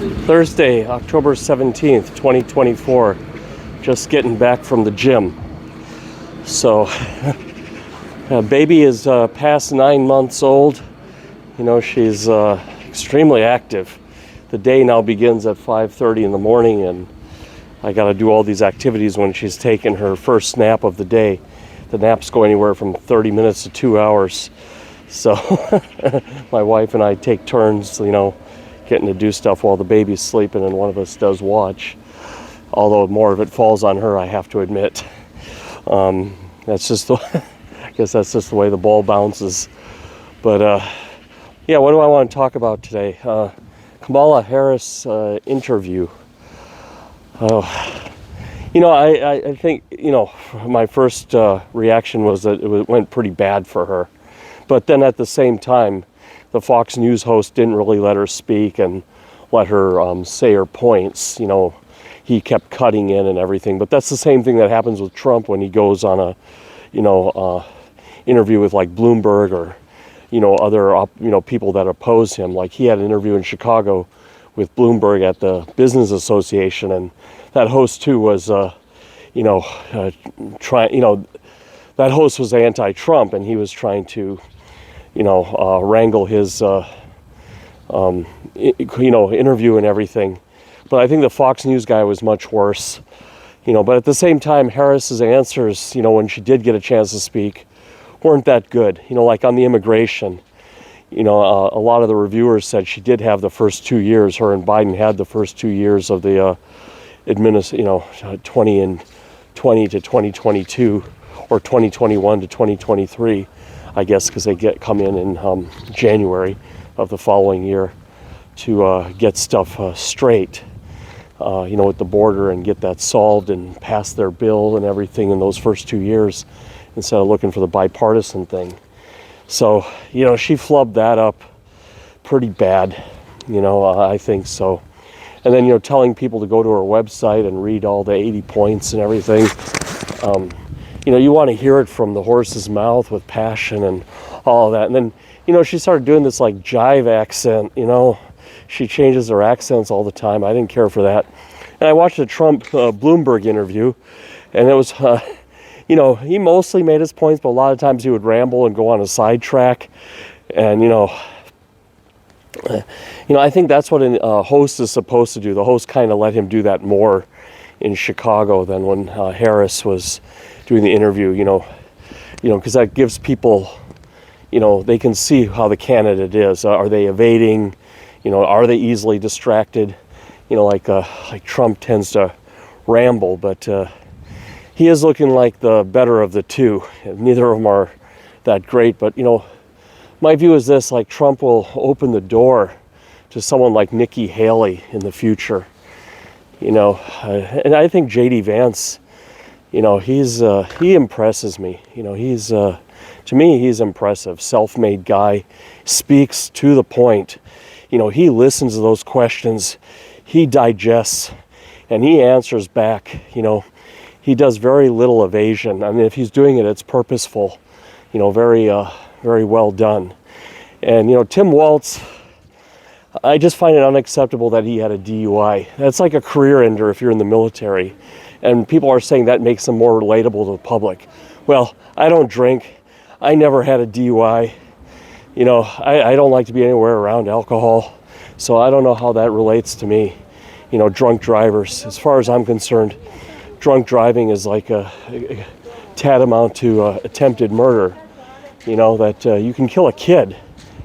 Thursday, October 17th, 2024. Just getting back from the gym. So, baby is past 9 months old. You know, she's extremely active. The day now begins at 5:30 in the morning, and I got to do all these activities when she's taking her first nap of the day. The naps go anywhere from 30 minutes to 2 hours. So my wife and I take turns, you know, getting to do stuff while the baby's sleeping, and one of us does watch. Although more of it falls on her, I have to admit. That's just the, I guess that's just the way the ball bounces. But yeah, what do I want to talk about today? Kamala Harris interview. You know, I think, you know, my first reaction was that it went pretty bad for her. But then at the same time, the Fox News host didn't really let her speak and let her say her points. You know, he kept cutting in and everything. But that's the same thing that happens with Trump when he goes on a, you know, interview with like Bloomberg or, you know, other, you know, people that oppose him. Like he had an interview in Chicago with Bloomberg at the Business Association, and that host too was, you know, trying, you know, that host was anti-Trump, and he was trying to, you know, wrangle his, you know, interview and everything. But I think the Fox News guy was much worse, you know. But at the same time, Harris's answers, you know, when she did get a chance to speak, weren't that good. You know, like on the immigration, you know, a lot of the reviewers said she did have the first 2 years. Her and Biden had the first 2 years of the you know, 2020 to 2022, or 2021 to 2023, I guess, because they come in January of the following year to get stuff straight, you know, with the border, and get that solved and pass their bill and everything in those first 2 years, instead of looking for the bipartisan thing. So, you know, she flubbed that up pretty bad, you know, I think so. And then, you know, telling people to go to her website and read all the 80 points and everything. You know, you want to hear it from the horse's mouth with passion and all of that. And then, you know, she started doing this like jive accent, you know. She changes her accents all the time. I didn't care for that. And I watched a Trump Bloomberg interview, and it was, you know, he mostly made his points, but a lot of times he would ramble and go on a sidetrack. And, you know, I think that's what a host is supposed to do. The host kind of let him do that more in Chicago than when Harris was doing the interview, you know, because that gives people, you know, they can see how the candidate is. Are they evading? You know, are they easily distracted? You know, like Trump tends to ramble, but he is looking like the better of the two. Neither of them are that great, but, you know, my view is this: like, Trump will open the door to someone like Nikki Haley in the future. You know, and I think J.D. Vance, you know, he impresses me. You know, to me, he's impressive. Self-made guy, speaks to the point. You know, he listens to those questions, he digests, and he answers back. You know, he does very little evasion. I mean, if he's doing it, it's purposeful. You know, very well done. And, you know, Tim Walz, I just find it unacceptable that he had a DUI. That's like a career ender if you're in the military. And people are saying that makes him more relatable to the public. Well, I don't drink. I never had a DUI. You know, I don't like to be anywhere around alcohol. So I don't know how that relates to me. You know, drunk drivers. As far as I'm concerned, drunk driving is like a tantamount to attempted murder. You know, that you can kill a kid.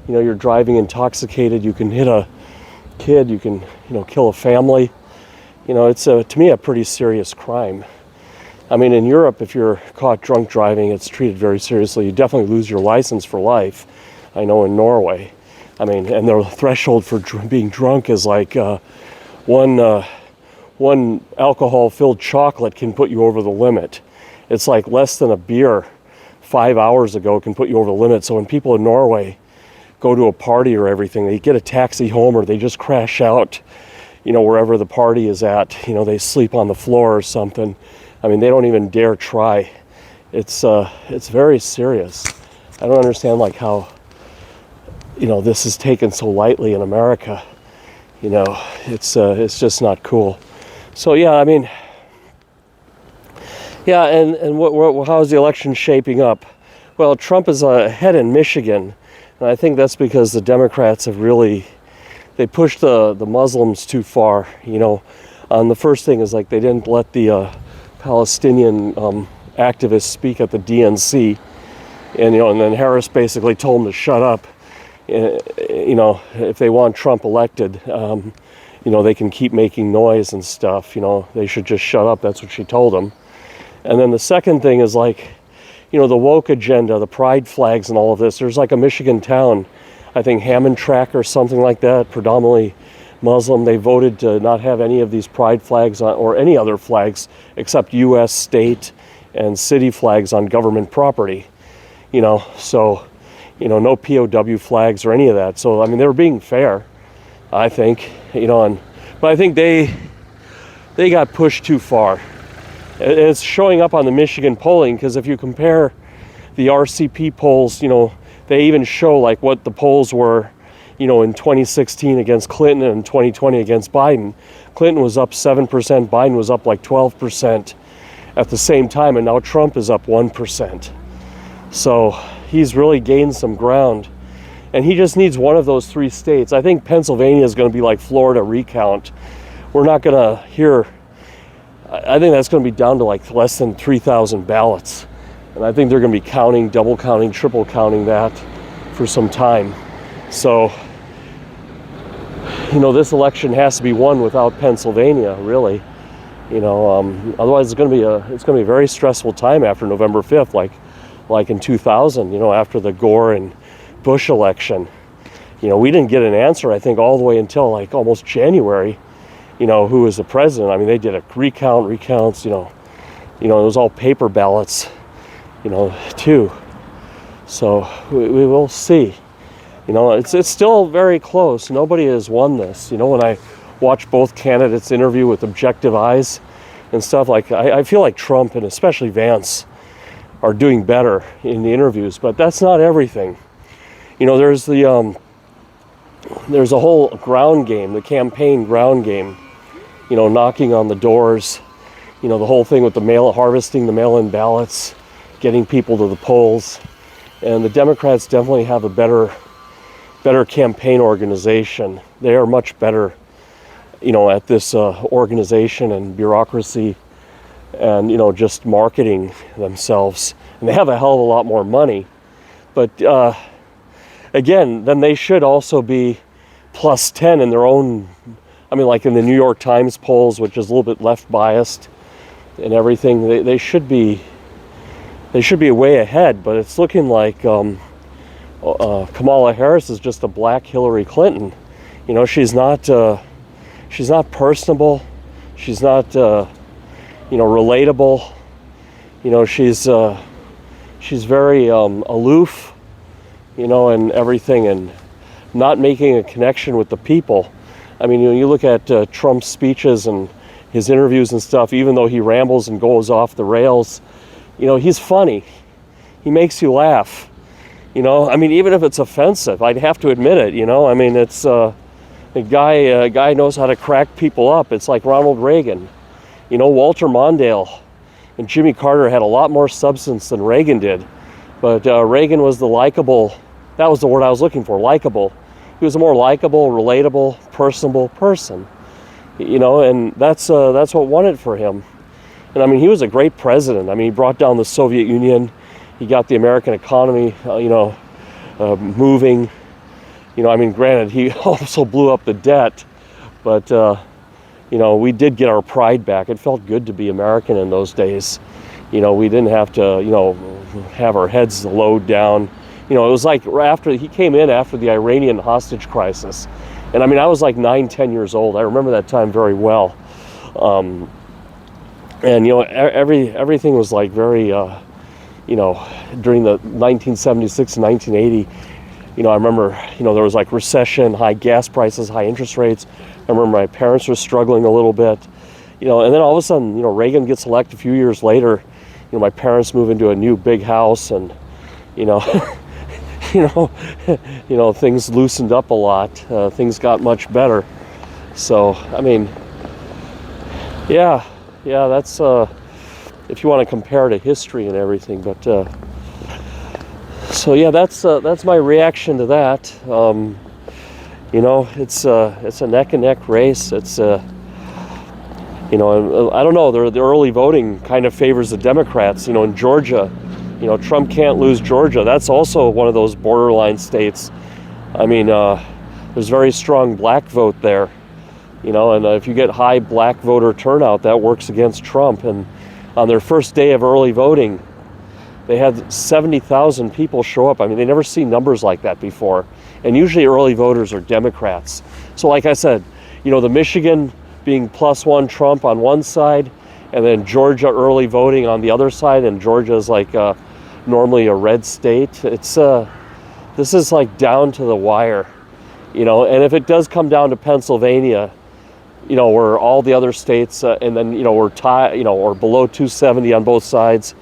You know, you're driving intoxicated, you can hit a kid, you can, you know, kill a family. You know, it's to me a pretty serious crime. I mean, in Europe, if you're caught drunk driving, it's treated very seriously. You definitely lose your license for life. I know in Norway. I mean, and the threshold for being drunk is like one alcohol-filled chocolate can put you over the limit. It's like less than a beer 5 hours ago can put you over the limit. So when people in Norway go to a party or everything, they get a taxi home, or they just crash out, you know, wherever the party is at. You know, they sleep on the floor or something. I mean, they don't even dare try. It's very serious. I don't understand, like, how, you know, this is taken so lightly in America. It's just not cool. So yeah, I mean, yeah, and how's the election shaping up? Well, Trump is ahead in Michigan, and I think that's because the Democrats have they pushed the Muslims too far. The first thing is like they didn't let the Palestinian activists speak at the DNC, and then Harris basically told them to shut up. If they want Trump elected, they can keep making noise and stuff. They should just shut up. That's what she told them. And then the second thing is like, the woke agenda, the pride flags and all of this. There's like a Michigan town, I think Hammond Track or something like that, predominantly Muslim. They voted to not have any of these pride flags or any other flags except U.S., state, and city flags on government property. So, no POW flags or any of that. So, I mean, they were being fair, I think, but I think they got pushed too far. It's showing up on the Michigan polling, because if you compare the RCP polls, they even show like what the polls were, in 2016 against Clinton and 2020 against Biden. Clinton was up 7%, Biden was up like 12% at the same time, and now Trump is up 1%. So he's really gained some ground, and he just needs one of those 3 states. I think Pennsylvania is going to be like Florida recount. We're not going to hear, I think that's going to be down to like less than 3,000 ballots. And I think they're going to be counting, double counting, triple counting that for some time. So, this election has to be won without Pennsylvania, really. Otherwise it's going to be a very stressful time after November 5th, like in 2000, after the Gore and Bush election. We didn't get an answer, I think, all the way until like almost January, who was the president. I mean, they did a recounts, it was all paper ballots, too. So we will see. It's still very close. Nobody has won this. When I watch both candidates interview with objective eyes and stuff, like I feel like Trump and especially Vance are doing better in the interviews, but that's not everything. There's a whole ground game, the campaign ground game, knocking on the doors, the whole thing with harvesting the mail-in ballots, getting people to the polls. And the Democrats definitely have a better campaign organization. They are much better, at this organization and bureaucracy and, just marketing themselves. And they have a hell of a lot more money. But again, then they should also be plus 10 in their own, like in the New York Times polls, which is a little bit left biased and everything. They should be way ahead, but it's looking like Kamala Harris is just a black Hillary Clinton. She's not personable. She's not relatable. She's very aloof, and everything, and not making a connection with the people. I mean, you look at Trump's speeches and his interviews and stuff, even though he rambles and goes off the rails, he's funny. He makes you laugh. Even if it's offensive, I'd have to admit it, it's a guy knows how to crack people up. It's like Ronald Reagan. Walter Mondale and Jimmy Carter had a lot more substance than Reagan did. But Reagan was the likable, that was the word I was looking for, likable. He was a more likable, relatable, personable person. And that's what won it for him. And he was a great president. He brought down the Soviet Union. He got the American economy, moving. Granted, he also blew up the debt, but we did get our pride back. It felt good to be American in those days. We didn't have to, have our heads lowered down. It was like after he came in after the Iranian hostage crisis. And I was like 9-10 years old. I remember that time very well. And everything was like very, during the 1976 and 1980, I remember, there was like recession, high gas prices, high interest rates. I remember my parents were struggling a little bit, and then all of a sudden, Reagan gets elected a few years later. My parents move into a new big house, and, things loosened up a lot. Things got much better. So, I mean, yeah, that's if you want to compare to history and everything. But so yeah, that's my reaction to that. You know, it's a neck and neck race. It's you know, I don't know. The early voting kind of favors the Democrats. You know, in Georgia, you know, Trump can't lose Georgia. That's also one of those borderline states. I mean, there's very strong black vote there. You know, and if you get high black voter turnout, that works against Trump. And on their first day of early voting, they had 70,000 people show up. I mean, they never seen numbers like that before. And usually early voters are Democrats. So like I said, you know, the Michigan being +1 Trump on one side, and then Georgia early voting on the other side, and Georgia is like normally a red state. It's this is like down to the wire, you know. And if it does come down to Pennsylvania, you know, where all the other states, and then, you know, we're tied, you know, or below 270 on both sides,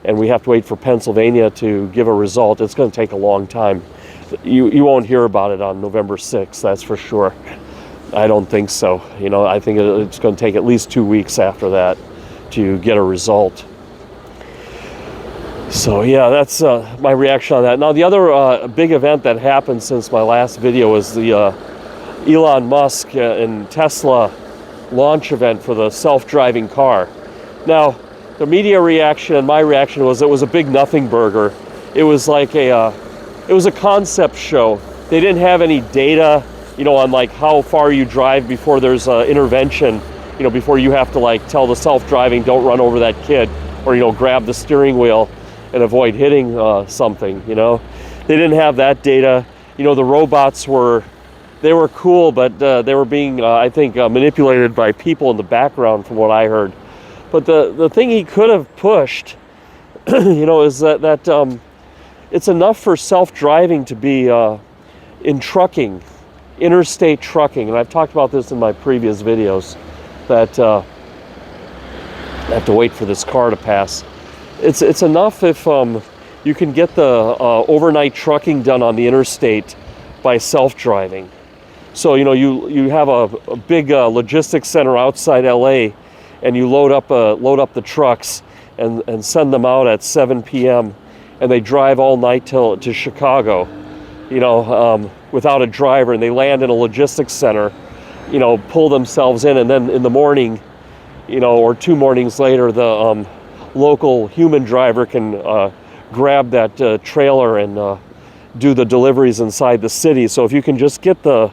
and we have to wait for Pennsylvania to give a result, it's going to take a long time. You won't hear about it on November 6th, that's for sure. I don't think so. You know, I think it's going to take at least 2 weeks after that to get a result. So yeah, that's my reaction on that. Now, the other big event that happened since my last video was the Elon Musk and Tesla launch event for the self-driving car. Now, the media reaction and my reaction was it was a big nothing burger. It was like it was a concept show. They didn't have any data, you know, on like how far you drive before there's intervention, you know, before you have to like tell the self-driving, don't run over that kid, or, you know, grab the steering wheel and avoid hitting something, you know. They didn't have that data. You know, the robots were cool, but they were being, I think, manipulated by people in the background, from what I heard. But the thing he could have pushed, you know, is that it's enough for self-driving to be in trucking, interstate trucking. And I've talked about this in my previous videos, that I have to wait for this car to pass. It's enough if you can get the overnight trucking done on the interstate by self-driving. So, you know, you have a big logistics center outside LA, and you load up the trucks and send them out at 7 p.m. and they drive all night to Chicago, you know, without a driver, and they land in a logistics center, you know, pull themselves in, and then in the morning, you know, or 2 mornings later, the local human driver can grab that trailer and do the deliveries inside the city. So if you can just get those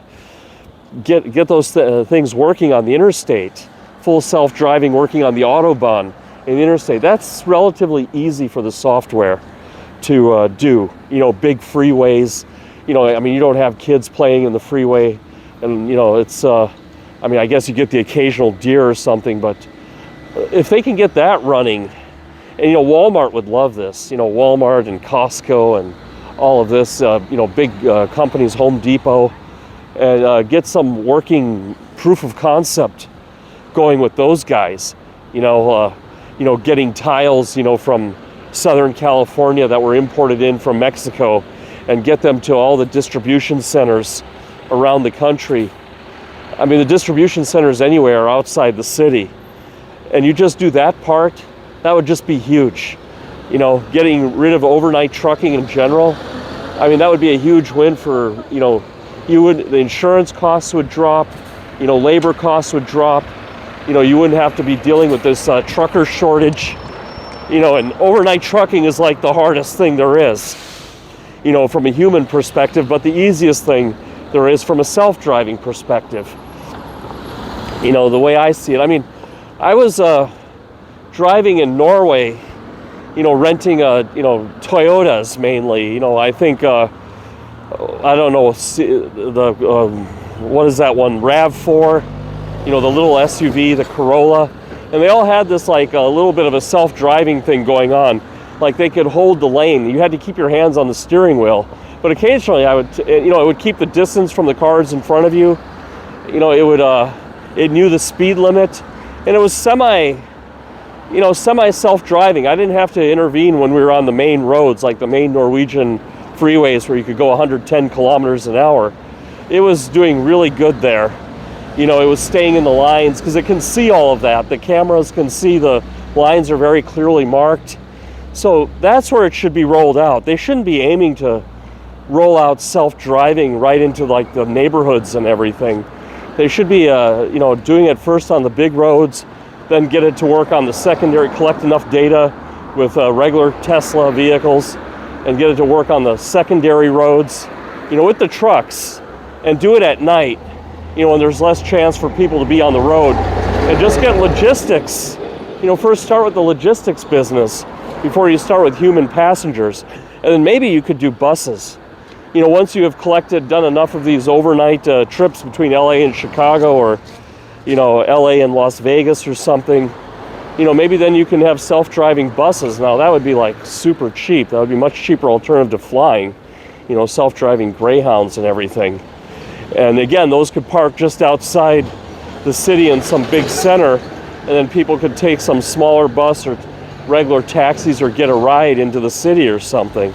things working on the interstate, full self-driving working on the Autobahn in the interstate, that's relatively easy for the software to do. You know, big freeways, you know, I mean, you don't have kids playing in the freeway, and, you know, it's, I mean, I guess you get the occasional deer or something, but if they can get that running, and, you know, Walmart would love this, you know, Walmart and Costco and all of this, you know, big companies, Home Depot, and get some working proof of concept going with those guys. You know, getting tiles, you know, from Southern California that were imported in from Mexico, and get them to all the distribution centers around the country. I mean, the distribution centers anywhere are outside the city, and you just do that part, that would just be huge. You know, getting rid of overnight trucking in general, I mean, that would be a huge win for, you know, the insurance costs would drop, you know, labor costs would drop, you know, you wouldn't have to be dealing with this trucker shortage, you know, and overnight trucking is like the hardest thing there is, you know, from a human perspective, but the easiest thing there is from a self-driving perspective. You know, the way I see it, I mean, I was driving in Norway, you know, renting, you know, Toyotas mainly. You know, I think, I don't know, what is that one, RAV4, you know, the little SUV, the Corolla, and they all had this like a little bit of a self-driving thing going on. Like they could hold the lane. You had to keep your hands on the steering wheel, but occasionally I would, you know, it would keep the distance from the cars in front of you. You know, it would, it knew the speed limit, and it was semi self-driving. I didn't have to intervene when we were on the main roads, like the main Norwegian freeways where you could go 110 kilometers an hour. It was doing really good there. it was staying in the lines because it can see all of that. The cameras can see the lines are very clearly marked. So that's where it should be rolled out. They shouldn't be aiming to roll out self-driving right into like the neighborhoods and everything. They should be, doing it first on the big roads, then get it to work on the secondary, collect enough data with regular Tesla vehicles, and get it to work on the secondary roads, with the trucks, and do it at night, when there's less chance for people to be on the road, and just get logistics. First start with the logistics business before you start with human passengers, and then maybe you could do buses. Once you have done enough of these overnight trips between LA and Chicago, or LA and Las Vegas or something, maybe then you can have self-driving buses. Now that would be like super cheap. That would be much cheaper alternative to flying, self-driving Greyhounds and everything. And again, those could park just outside the city in some big center, and then people could take some smaller bus or regular taxis or get a ride into the city or something.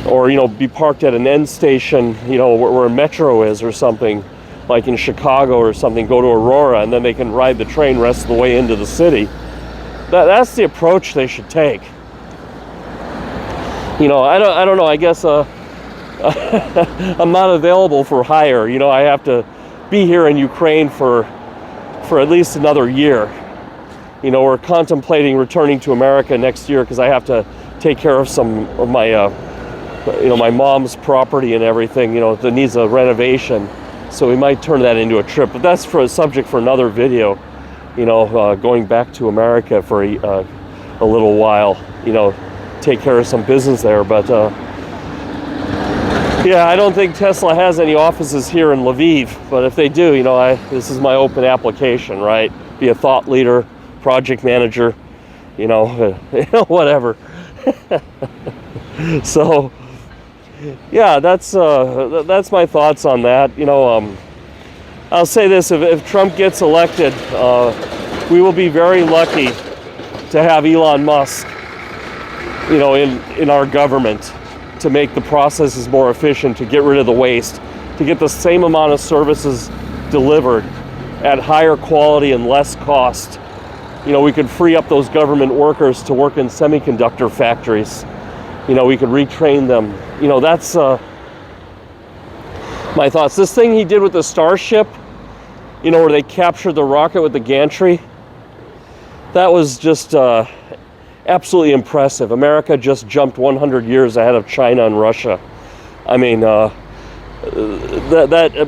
Or, be parked at an end station, where a metro is or something, like in Chicago or something, go to Aurora, and then they can ride the train rest of the way into the city. That's the approach they should take. I don't know, I guess I'm not available for hire. I have to be here in Ukraine for at least another year. We're contemplating returning to America next year because I have to take care of some of my my mom's property and everything, that needs a renovation. So we might turn that into a trip, but that's for a subject for another video, going back to America for a little while, take care of some business there. But I don't think Tesla has any offices here in Lviv, but if they do, this is my open application, right? Be a thought leader, project manager, whatever. So yeah, that's my thoughts on that. I'll say this: if Trump gets elected, we will be very lucky to have Elon Musk, in our government, to make the processes more efficient, to get rid of the waste, to get the same amount of services delivered at higher quality and less cost. We could free up those government workers to work in semiconductor factories. We could retrain them. That's my thoughts. This thing he did with the Starship, where they captured the rocket with the gantry, that was just absolutely impressive. America just jumped 100 years ahead of China and Russia. I mean, that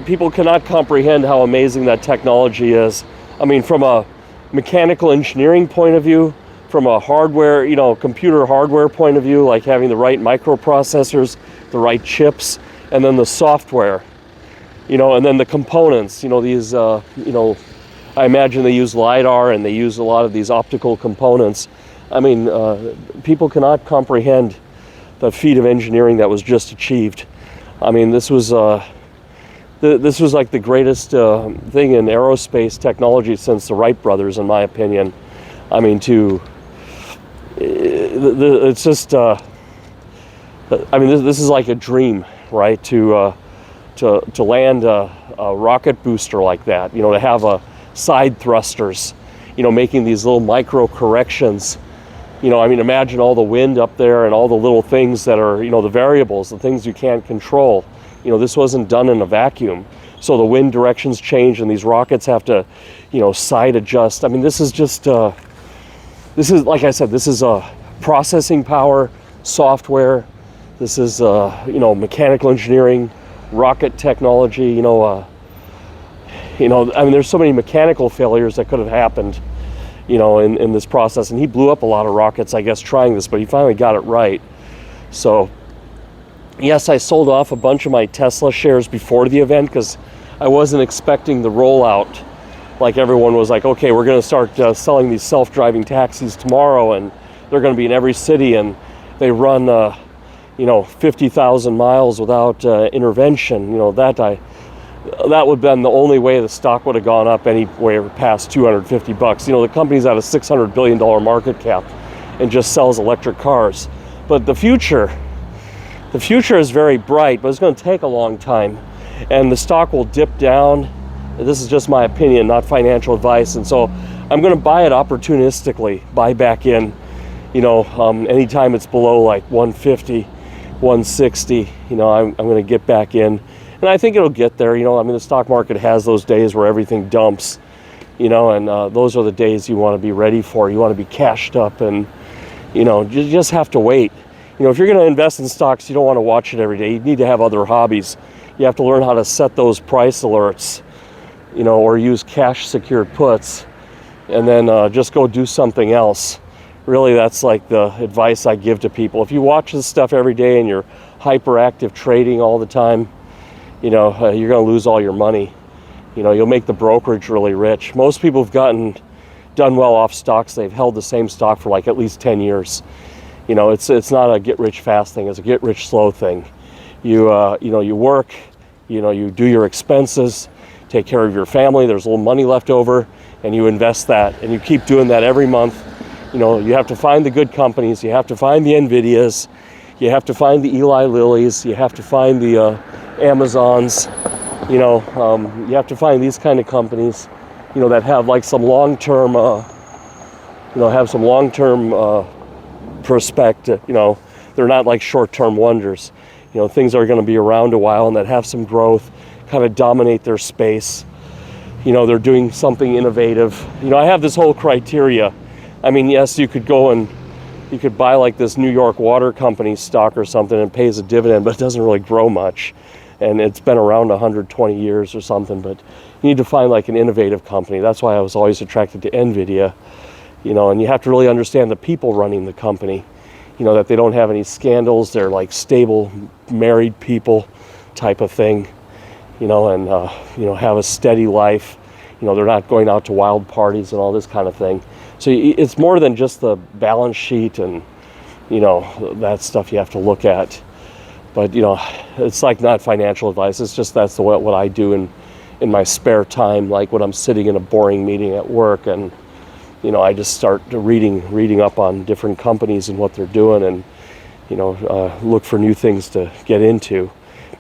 people cannot comprehend how amazing that technology is. I mean, from a mechanical engineering point of view, from a hardware, computer hardware point of view, like having the right microprocessors, the right chips, and then the software, and then the components, these, I imagine they use LiDAR and they use a lot of these optical components. I mean, people cannot comprehend the feat of engineering that was just achieved. I mean, this was like the greatest thing in aerospace technology since the Wright brothers, in my opinion. I mean, it's just, this is like a dream, right? To land a rocket booster like that, to have side thrusters, making these little micro corrections. Imagine all the wind up there and all the little things that are, the variables, the things you can't control. This wasn't done in a vacuum. So the wind directions change and these rockets have to, side adjust. I mean, this is just, like I said, this is processing power, software. This is, mechanical engineering, rocket technology, there's so many mechanical failures that could have happened, in this process. And he blew up a lot of rockets, I guess, trying this, but he finally got it right. So, yes, I sold off a bunch of my Tesla shares before the event because I wasn't expecting the rollout. Like everyone was like, okay, we're going to start selling these self-driving taxis tomorrow, and they're going to be in every city, and they run, 50,000 miles without intervention. That would have been the only way the stock would have gone up anywhere past $250. The company's at a $600 billion market cap and just sells electric cars. But the future is very bright, but it's going to take a long time. And the stock will dip down This is just my opinion, not financial advice. And so I'm going to buy it opportunistically, buy back in, anytime it's below like 150, 160, I'm going to get back in. And I think it'll get there. The stock market has those days where everything dumps, and those are the days you want to be ready for. You want to be cashed up, and, you just have to wait. If you're going to invest in stocks, you don't want to watch it every day. You need to have other hobbies. You have to learn how to set those price alerts, or use cash secured puts, and then just go do something else. Really, that's like the advice I give to people. If you watch this stuff every day and you're hyperactive trading all the time, you're going to lose all your money. You'll make the brokerage really rich. Most people have done well off stocks. They've held the same stock for like at least 10 years. It's not a get rich fast thing. It's a get rich slow thing. You work, you do your expenses, take care of your family. There's a little money left over, and you invest that, and you keep doing that every month. You have to find the good companies. You have to find the NVIDIAs. You have to find the Eli Lillys. You have to find the Amazons. You have to find these kind of companies, that have like some long-term, perspective. They're not like short-term wonders. Things are going to be around a while and that have some growth, kind of dominate their space. They're doing something innovative. I have this whole criteria. Yes, you could go and you could buy like this New York Water Company stock or something and pays a dividend, but it doesn't really grow much. And it's been around 120 years or something, but you need to find like an innovative company. That's why I was always attracted to NVIDIA, and you have to really understand the people running the company, that they don't have any scandals. They're like stable, married people type of thing, and have a steady life. They're not going out to wild parties and all this kind of thing. So it's more than just the balance sheet and, that stuff you have to look at. But, it's like not financial advice. It's just that's what I do in my spare time, like when I'm sitting in a boring meeting at work, and, I just start reading up on different companies and what they're doing, and, look for new things to get into.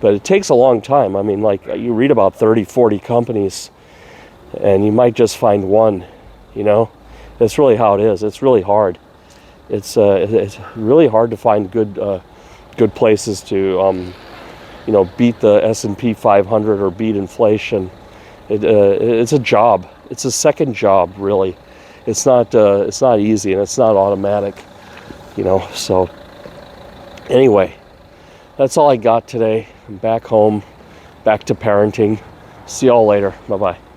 But it takes a long time. You read about 30, 40 companies, and you might just find one, That's really how it is. It's really hard. It's really hard to find good places to, beat the S&P 500 or beat inflation. It's a job. It's a second job, really. It's not easy, and it's not automatic, So anyway, that's all I got today. I'm back home, back to parenting. See y'all later. Bye-bye.